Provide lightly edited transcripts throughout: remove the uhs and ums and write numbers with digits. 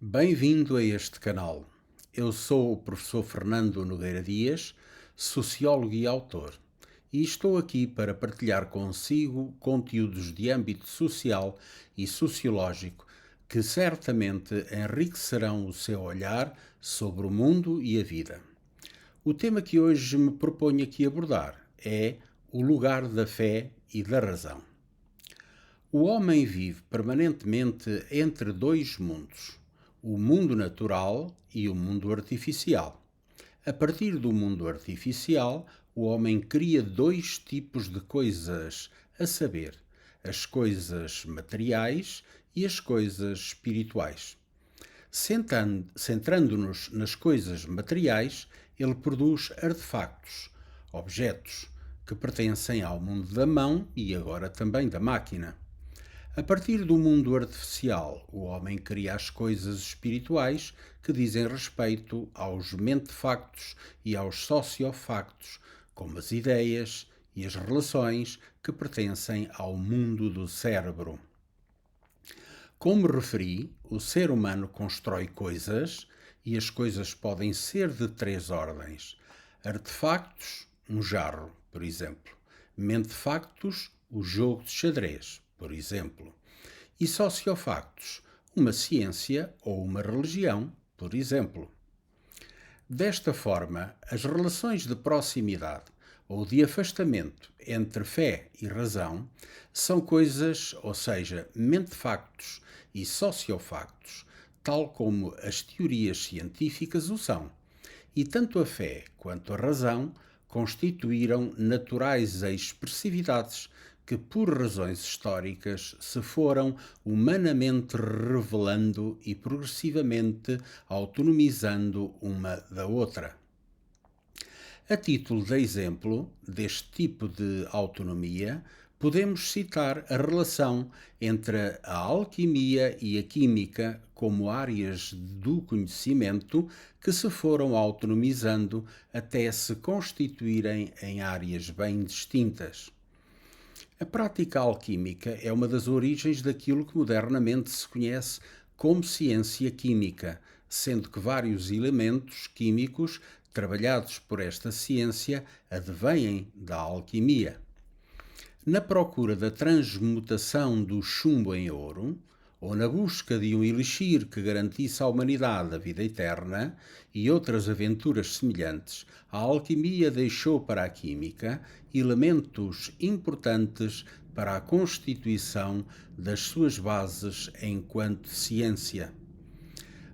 Bem-vindo a este canal. Eu sou o professor Fernando Nogueira Dias, sociólogo e autor, e estou aqui para partilhar consigo conteúdos de âmbito social e sociológico que certamente enriquecerão o seu olhar sobre o mundo e a vida. O tema que hoje me proponho aqui abordar é o lugar da fé e da razão. O homem vive permanentemente entre dois mundos, o mundo natural e o mundo artificial. A partir do mundo artificial, o homem cria dois tipos de coisas, a saber, as coisas materiais e as coisas espirituais. Centrando-nos nas coisas materiais, ele produz artefactos, objetos, que pertencem ao mundo da mão e agora também da máquina. A partir do mundo artificial, o homem cria as coisas espirituais que dizem respeito aos mentefactos e aos sociofactos, como as ideias e as relações que pertencem ao mundo do cérebro. Como referi, o ser humano constrói coisas e as coisas podem ser de três ordens: artefactos, um jarro, por exemplo; mentefactos, o jogo de xadrez, por exemplo; e sociofactos, uma ciência ou uma religião, por exemplo. Desta forma, as relações de proximidade ou de afastamento entre fé e razão são coisas, ou seja, mentefactos e sociofactos, tal como as teorias científicas o são. E tanto a fé quanto a razão constituíram naturais expressividades que, por razões históricas, se foram humanamente revelando e progressivamente autonomizando uma da outra. A título de exemplo deste tipo de autonomia, podemos citar a relação entre a alquimia e a química como áreas do conhecimento que se foram autonomizando até se constituírem em áreas bem distintas. A prática alquímica é uma das origens daquilo que modernamente se conhece como ciência química, sendo que vários elementos químicos trabalhados por esta ciência advêm da alquimia. Na procura da transmutação do chumbo em ouro, ou na busca de um elixir que garantisse à humanidade a vida eterna e outras aventuras semelhantes, a alquimia deixou para a química elementos importantes para a constituição das suas bases enquanto ciência.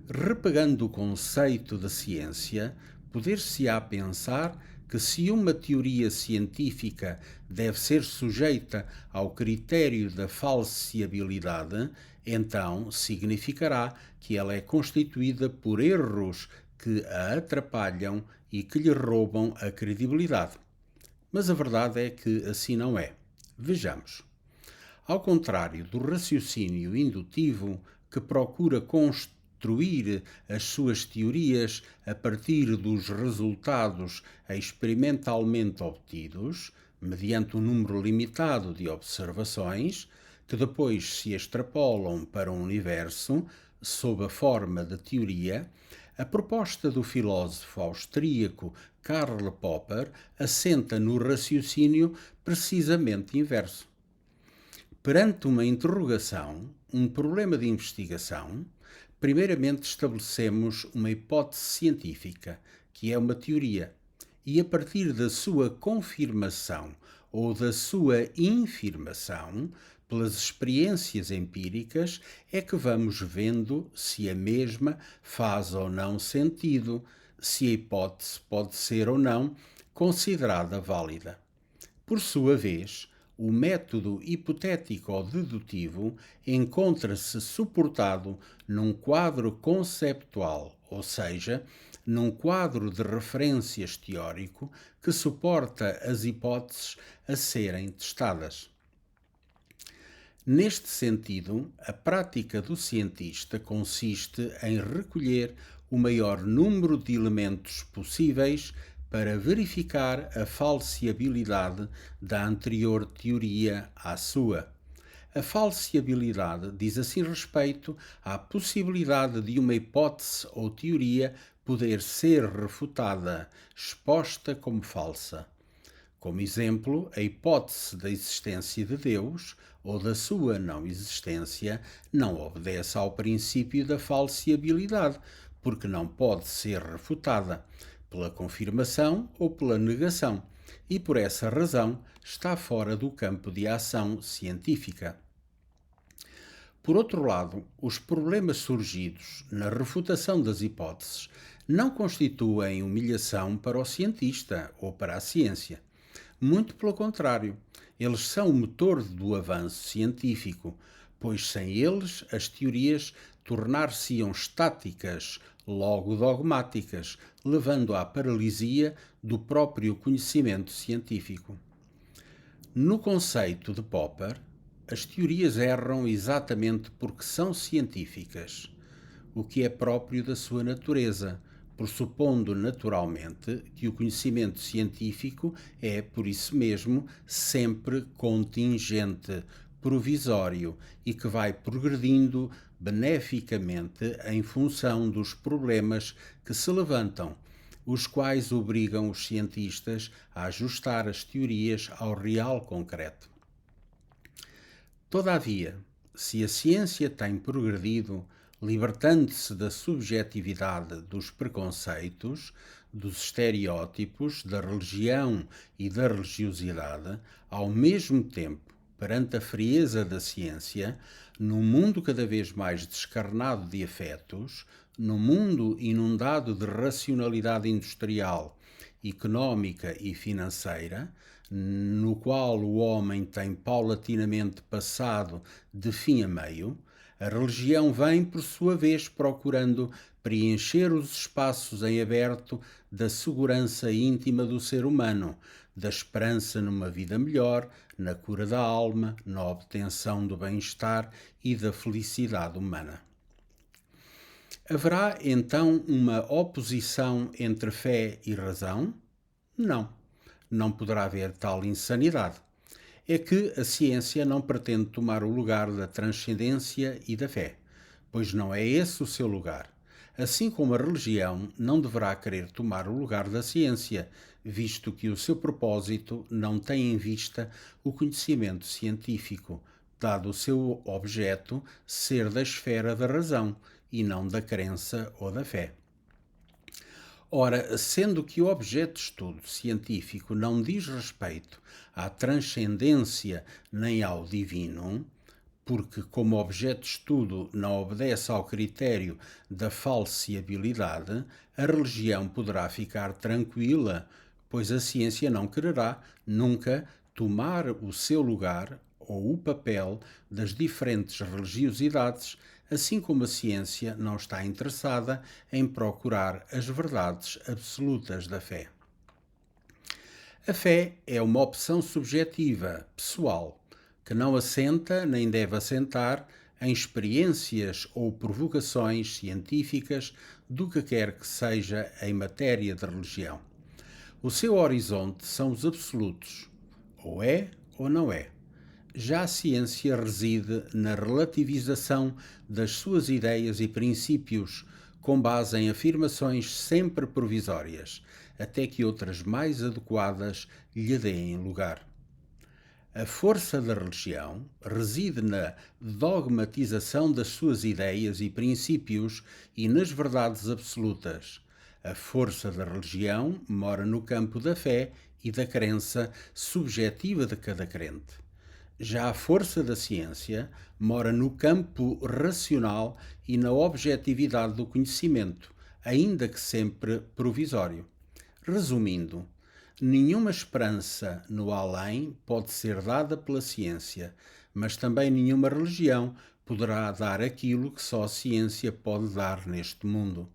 Repegando o conceito de ciência, poder-se-á pensar que se uma teoria científica deve ser sujeita ao critério da falseabilidade, então significará que ela é constituída por erros que a atrapalham e que lhe roubam a credibilidade. Mas a verdade é que assim não é. Vejamos. Ao contrário do raciocínio indutivo, que procura construir as suas teorias a partir dos resultados experimentalmente obtidos, mediante um número limitado de observações, que depois se extrapolam para o universo sob a forma de teoria, a proposta do filósofo austríaco Karl Popper assenta no raciocínio precisamente inverso. Perante uma interrogação, um problema de investigação, primeiramente estabelecemos uma hipótese científica, que é uma teoria, e a partir da sua confirmação ou da sua infirmação, pelas experiências empíricas, é que vamos vendo se a mesma faz ou não sentido, se a hipótese pode ser ou não considerada válida. Por sua vez, o método hipotético ou dedutivo encontra-se suportado num quadro conceptual, ou seja, num quadro de referências teórico que suporta as hipóteses a serem testadas. Neste sentido, a prática do cientista consiste em recolher o maior número de elementos possíveis para verificar a falseabilidade da anterior teoria à sua. A falseabilidade diz assim respeito à possibilidade de uma hipótese ou teoria poder ser refutada, exposta como falsa. Como exemplo, a hipótese da existência de Deus ou da sua não existência não obedece ao princípio da falseabilidade, porque não pode ser refutada pela confirmação ou pela negação, e por essa razão está fora do campo de ação científica. Por outro lado, os problemas surgidos na refutação das hipóteses não constituem humilhação para o cientista ou para a ciência. Muito pelo contrário, eles são o motor do avanço científico, pois sem eles as teorias tornar-se-iam estáticas, logo dogmáticas, levando à paralisia do próprio conhecimento científico. No conceito de Popper, as teorias erram exatamente porque são científicas, o que é próprio da sua natureza, pressupondo naturalmente que o conhecimento científico é, por isso mesmo, sempre contingente, provisório e que vai progredindo beneficamente em função dos problemas que se levantam, os quais obrigam os cientistas a ajustar as teorias ao real concreto. Todavia, se a ciência tem progredido, libertando-se da subjetividade dos preconceitos, dos estereótipos, da religião e da religiosidade, ao mesmo tempo, perante a frieza da ciência, num mundo cada vez mais descarnado de afetos, num mundo inundado de racionalidade industrial, económica e financeira, no qual o homem tem paulatinamente passado de fim a meio, a religião vem, por sua vez, procurando preencher os espaços em aberto da segurança íntima do ser humano, da esperança numa vida melhor, na cura da alma, na obtenção do bem-estar e da felicidade humana. Haverá então uma oposição entre fé e razão? Não, não poderá haver tal insanidade. É que a ciência não pretende tomar o lugar da transcendência e da fé, pois não é esse o seu lugar. Assim como a religião não deverá querer tomar o lugar da ciência, visto que o seu propósito não tem em vista o conhecimento científico, dado o seu objeto ser da esfera da razão e não da crença ou da fé. Ora, sendo que o objeto de estudo científico não diz respeito à transcendência nem ao divino, porque, como objeto de estudo, não obedece ao critério da falseabilidade, a religião poderá ficar tranquila, pois a ciência não quererá nunca tomar o seu lugar ou o papel das diferentes religiosidades, assim como a ciência não está interessada em procurar as verdades absolutas da fé. A fé é uma opção subjetiva, pessoal, que não assenta nem deve assentar em experiências ou provocações científicas do que quer que seja em matéria de religião. O seu horizonte são os absolutos, ou é ou não é. Já a ciência reside na relativização das suas ideias e princípios, com base em afirmações sempre provisórias, até que outras mais adequadas lhe deem lugar. A força da religião reside na dogmatização das suas ideias e princípios e nas verdades absolutas. A força da religião mora no campo da fé e da crença subjetiva de cada crente. Já a força da ciência mora no campo racional e na objetividade do conhecimento, ainda que sempre provisório. Resumindo, nenhuma esperança no além pode ser dada pela ciência, mas também nenhuma religião poderá dar aquilo que só a ciência pode dar neste mundo.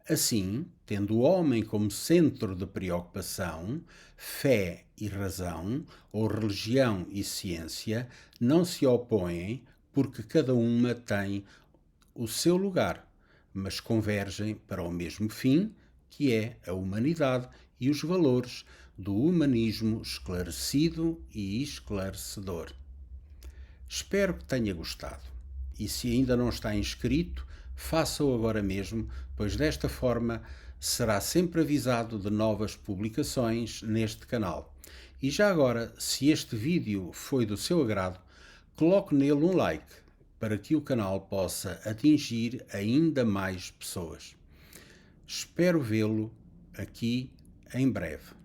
Assim, tendo o homem como centro de preocupação, fé e razão, ou religião e ciência, não se opõem porque cada uma tem o seu lugar, mas convergem para o mesmo fim, que é a humanidade e os valores do humanismo esclarecido e esclarecedor. Espero que tenha gostado. E se ainda não está inscrito, faça-o agora mesmo, pois desta forma será sempre avisado de novas publicações neste canal. E já agora, se este vídeo foi do seu agrado, coloque nele um like para que o canal possa atingir ainda mais pessoas. Espero vê-lo aqui em breve.